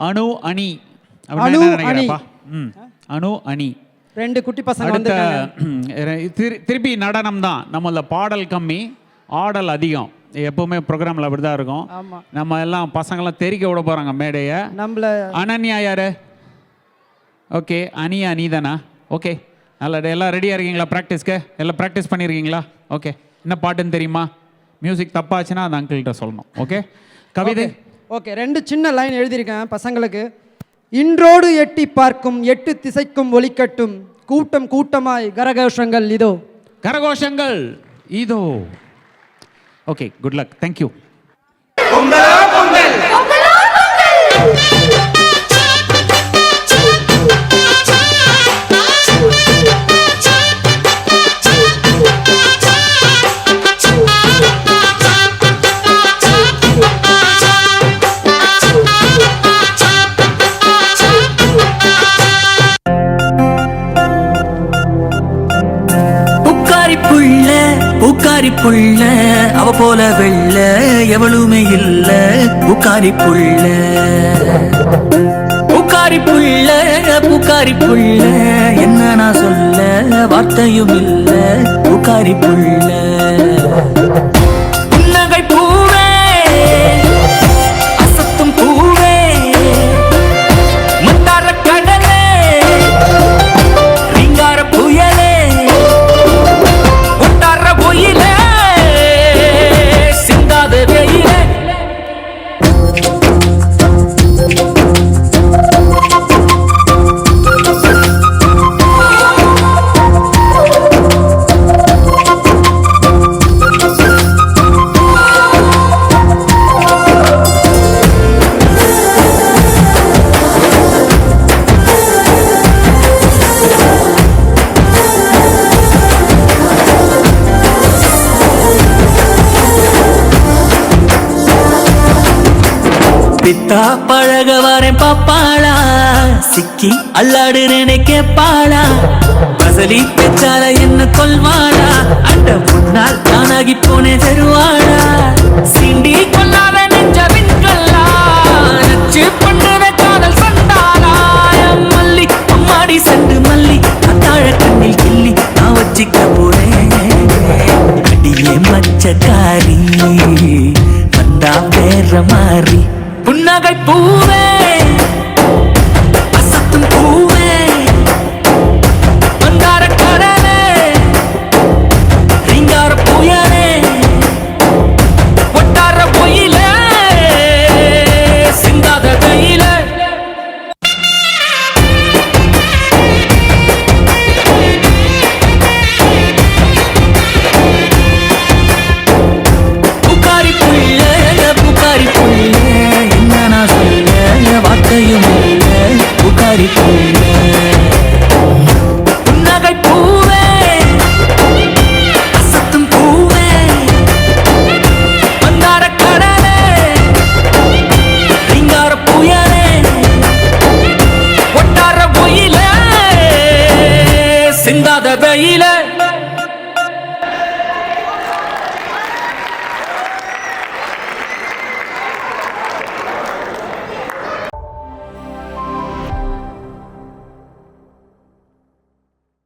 அணு அணி அணு அணி. அணு அணி 2 குட்டி பசங்க வந்திருக்காங்க. திருப்பி நடனம் தான். நம்மள பாடல் கம்மி, ஆடல் அதிகம். எப்பவுமே ப்ரோக்ராமில் அப்படி தான் இருக்கும். நம்ம எல்லாம் பசங்களாம் தெரிக்க விட போகிறாங்க மேடையை. நம்மள அனன்யா யாரு? ஓகே, அனியா நீ தானா? ஓகே, நல்லா எல்லாம் ரெடியாக இருக்கீங்களா? ப்ராக்டிஸ்க்கு எல்லாம் ப்ராக்டிஸ் பண்ணியிருக்கீங்களா? ஓகே, என்ன பாட்டுன்னு தெரியுமா? மியூசிக் தப்பாச்சுன்னா அந்த அங்கிள்கிட்ட சொல்லணும். ஓகே, கவிதை. ஓகே, 2 சின்ன லைன் எழுதியிருக்கேன் பசங்களுக்கு. இன்றோடு எட்டி பார்க்கும் 8 திசைக்கும் ஒலிக்கட்டும், கூட்டம் கூட்டமாய் கரகோஷங்கள் இதோ. கரகோஷங்கள் இதோ. Okay, good luck, thank you. புக்காரி புள்ள அவ போல வெள்ள எவளுமே இல்ல. புக்காரி புள்ள புக்காரி புள்ள புக்காரி புள்ள என்ன நான் சொல்ல வார்த்தையும் இல்ல. புக்காரி புள்ள புன்னகை பூவே அசத்தும் பூவே மந்தார கடலே ரீங்கார புயலே சிந்தாத வெயிலே. பித்தா பழக வரேன் பாப்பாளா, சிக்கி அல்லாடுறேனே கேப்பாளா. பசலி பெற்றால என்ன கொல்வாளா, அண்ட முன்னால் தானாகி போனே தருவாளா. சிண்டி கொள்ளாத நெஞ்ச விண்கல்லா, நச்சு பண்ணுற காதல் சண்டாளா. மல்லி அம்மாடி சென்று மல்லி அத்தாழ கண்ணில் கிள்ளி நான் வச்சிக்க போறேன். அடியே மச்சக்காரி வந்தா வேற மாறி. புன்னகை பூவே அசத்தும் பூவே மந்தார கடலே ரீங்கார புயலே ஒட்டார பொயிலே சிந்தாத கையிலே. புக்காரி புள்ள புக்காரி புள்ள புக்காரி புள்ள புன்னகை பூவே அசத்தும் பூவே மந்தார கடலே ரீங்கார புயலே ஒட்டார பொயிலே சிந்தாத வெயிலே.